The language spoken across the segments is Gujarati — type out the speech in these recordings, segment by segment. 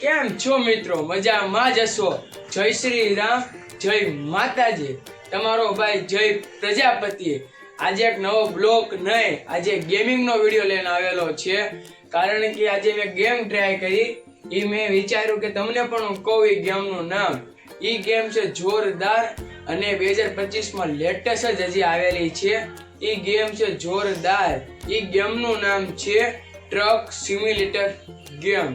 કેમ છો મિત્રો? મજામાં જ હશો? જય શ્રી રામ, જય માતાજી. તમારો ભાઈ જય પ્રજાપતિ આજે એક નવો બ્લોગ નહીં, આજે ગેમિંગનો વિડીયો લઈને આવેલો છે. કારણ કે આજે મેં ગેમ ટ્રાય કરી. એ મેં વિચાર્યું કે તમને પણ હું કહું એ ગેમનું નામ. એ ગેમ છે જોરદાર અને 2025માં લેટેસ્ટ જ હજી આવેલી છે. એ ગેમ છે જોરદાર. એ ગેમનું નામ છે ટ્રક સિમ્યુલેટર ગેમ.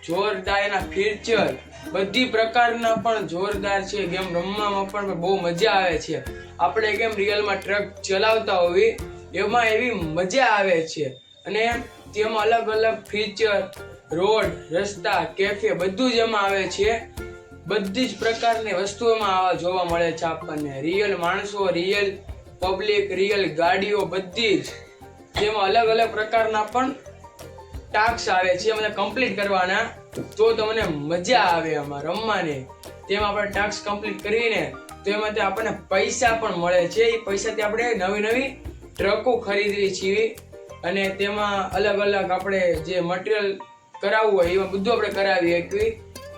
જોરદાર એના ફીચર બધી પ્રકારના પણ જોરદાર છે. ગેમ રમવામાં પણ બહુ મજા આવે છે. આપણે કેમ રિયલમાં ટ્રક ચલાવતા હોવી એમાં એવી મજા આવે છે. અને તેમાં અલગ અલગ ફીચર, રોડ, રસ્તા, કેફે બધું જ એમાં આવે છે. બધી જ પ્રકારની વસ્તુઓમાં જોવા મળે છે આપણને. રિયલ માણસો, રિયલ પબ્લિક, રિયલ ગાડીઓ બધી જ. તેમાં અલગ અલગ પ્રકારના પણ ટાસ્ક આવે છે. મને કમ્પ્લીટ કરવાના તો તમને મજા આવે એમાં રમવાની. તેમાં આપણે ટાસ્ક કમ્પ્લીટ કરીને તો એમાંથી આપણને પૈસા પણ મળે છે. એ પૈસાથી આપણે નવી નવી ટ્રકો ખરીદવી છીએ અને તેમાં અલગ અલગ આપણે જે મટીરિયલ કરાવવું હોય એમાં બધું આપણે કરાવી શકીએ.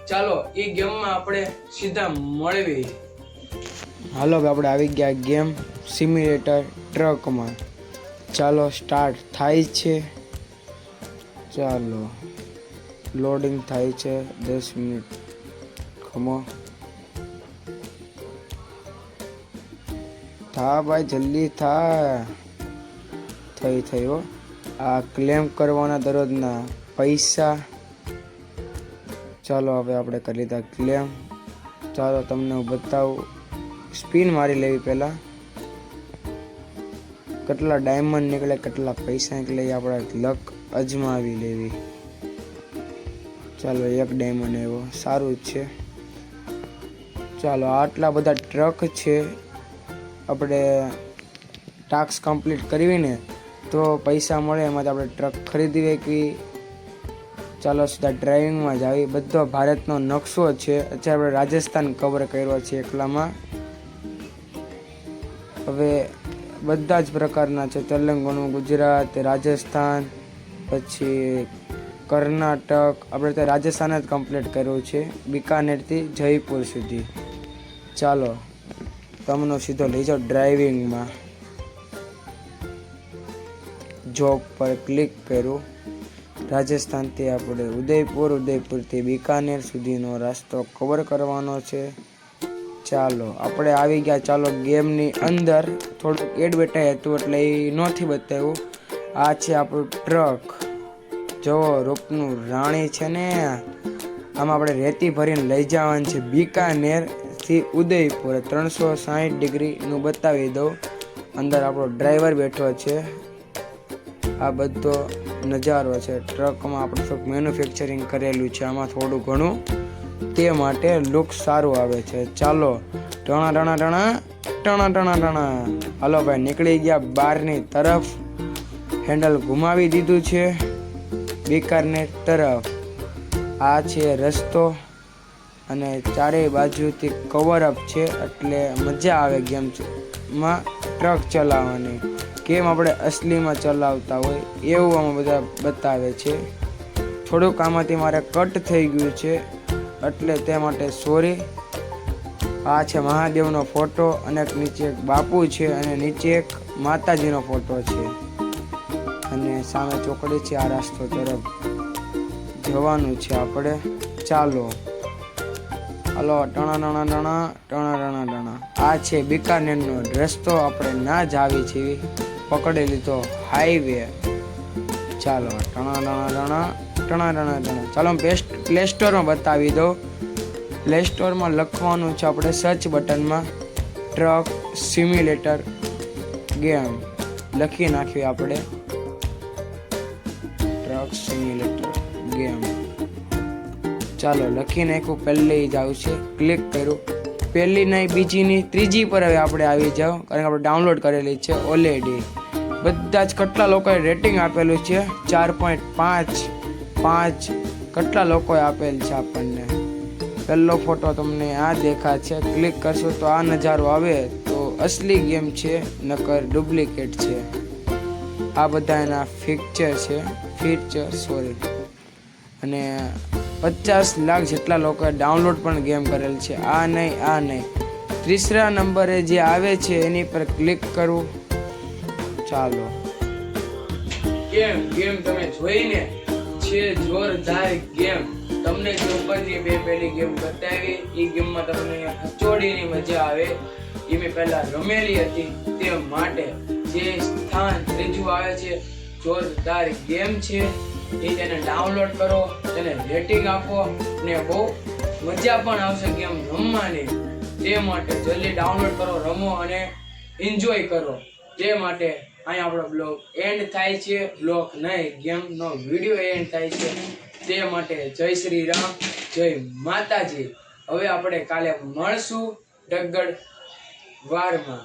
ચાલો એ ગેમમાં આપણે સીધા મળવી. હાલો આપણે આવી ગયા ગેમ સિમ્યુલેટર ટ્રકમાં. ચાલો સ્ટાર્ટ થાય છે. ચાલો લોડિંગ થાય છે. 10 મિનિટ ખમો થા ભાઈ, જલ્દી થા. થયો. આ ક્લેમ કરવાના દરરોજના પૈસા. ચાલો હવે આપણે કરી લીધા ક્લેમ. ચાલો તમને હું બતાવું. સ્પિન મારી લેવી પહેલાં. કેટલા ડાયમંડ નીકળે, કેટલા પૈસા નીકળે એ આપણે લક અજમાવી લેવી. ચાલો એક ડાયમંડ એવો સારું જ છે. ચાલો આટલા બધા ટ્રક છે. આપણે ટાસ્ક કમ્પ્લીટ કરવીને તો પૈસા મળે. એમાંથી આપણે ટ્રક ખરીદવી કે. ચાલો સીધા ડ્રાઇવિંગમાં જ આવી. બધો ભારતનો નકશો છે. અત્યારે આપણે રાજસ્થાન કવર કર્યો છે એકલામાં. હવે બધા જ પ્રકારના છે. તેલંગાણા, ગુજરાત, રાજસ્થાન, પછી કર્ણાટક. આપણે તો રાજસ્થાન જ કમ્પ્લીટ કર્યું છે, બિકાનેરથી જયપુર સુધી. ચાલો તમને સીધો લઈ જાઓ ડ્રાઇવિંગમાં. જોબ પર ક્લિક કર્યું. રાજસ્થાનથી આપણે ઉદયપુરથી બિકાનેર સુધીનો રસ્તો કવર કરવાનો છે. ચાલો આપણે આવી ગયા. ચાલો ગેમની અંદર થોડુંક એડવર્ટાઈઝ હતું એટલે એ નથી બતાવ્યું. આ છે આપણું ટ્રક. જો રૂપનું રાણી છે ને. આમાં આપણે રેતી ભરીને લઈ જવાનું છે બિકાનેરથી ઉદયપુર. 360 ડિગ્રીનું બતાવી દઉં. અંદર આપણો ડ્રાઈવર બેઠો છે. આ બધો નજારો છે. ટ્રકમાં આપણે થોડુંક મેન્યુફેક્ચરિંગ કરેલું છે આમાં થોડું ઘણું, તે માટે લુક સારું આવે છે. ચાલો ટણા. હાલો ભાઈ નીકળી ગયા બહારની તરફ. હેન્ડલ ઘુમાવી દીધું છે બિકાનેર તરફ. આ છે રસ્તો અને ચારેય બાજુથી કવર અપ છે એટલે મજા આવે ગેમમાં ટ્રક ચલાવવાની. કેમ આપણે અસલીમાં ચલાવતા હોય એવું આમાં બધા બતાવે છે. થોડુંક આમાંથી મારે કટ થઈ ગયું છે એટલે તે માટે સોરી. આ છે મહાદેવનો ફોટો અને નીચે એક બાપુ છે અને નીચે એક માતાજીનો ફોટો છે અને સામે ચોકડી છે. આ રસ્તો તરફ જવાનું છે આપણે. ચાલો હાલો ટણા. આ છે બિકાનેરનો રસ્તો. આપણે ના જ આવી છીએ, પકડી લીધો હાઈવે. ચાલો ટણા. ચાલો પ્લે સ્ટોરમાં બતાવી દો. પ્લે સ્ટોરમાં લખવાનું છે આપણે સર્ચ બટનમાં ટ્રક સિમ્યુલેટર ગેમ લખી નાખ્યું આપણે. Truck simulator game. ચાલો લખી નાખ્યું. પહેલી જ આવશે. ક્લિક કર્યું. પહેલી નહીં, બીજી નહીં, ત્રીજી પર હવે આપણે આવી જાઓ કારણ કે આપણે ડાઉનલોડ કરેલી છે ઓલરેડી. બધા જ કેટલા લોકોએ રેટિંગ આપેલું છે 4.5 કેટલા લોકોએ આપેલ છે આપણને. પહેલો ફોટો તમને આ દેખાશે. ક્લિક કરશો તો આ નજારો આવે તો અસલી ગેમ છે, નકર ડુપ્લિકેટ છે. આ બધા એના ફીચર છે. અને 50 લાખ જેટલા લોકોએ ડાઉનલોડ પણ ગેમ કરેલ છે. આ નહીં ત્રીસરા નંબરે જે આવે છે એની પર ક્લિક કરવું. ચાલો ગેમ તમે જોઈને છે જોરદાર ગેમ. તમને જે ઉપરની બે પહેલી ગેમ બતાવી એ ગેમમાં તમને હચોડીની મજા આવે એ મેં પહેલા રમેલી હતી, તે માટે જે સ્થાન ત્રીજું આવે છે જોરદાર ગેમ છે એ તેને ડાઉનલોડ કરો, તેને રેટિંગ આપો ને બહુ મજા પણ આવશે ગેમ રમવાની. તે માટે જલ્દી ડાઉનલોડ કરો, રમો અને એન્જોય કરો. તે માટે અહીંયા આપણો બ્લોગ એન્ડ થાય છે. બ્લોગ નહીં, ગેમનો વિડીયો એન્ડ થાય છે. તે માટે જય શ્રી રામ, જય માતાજી. હવે આપણે કાલે મળશું ડગડ વારમાં.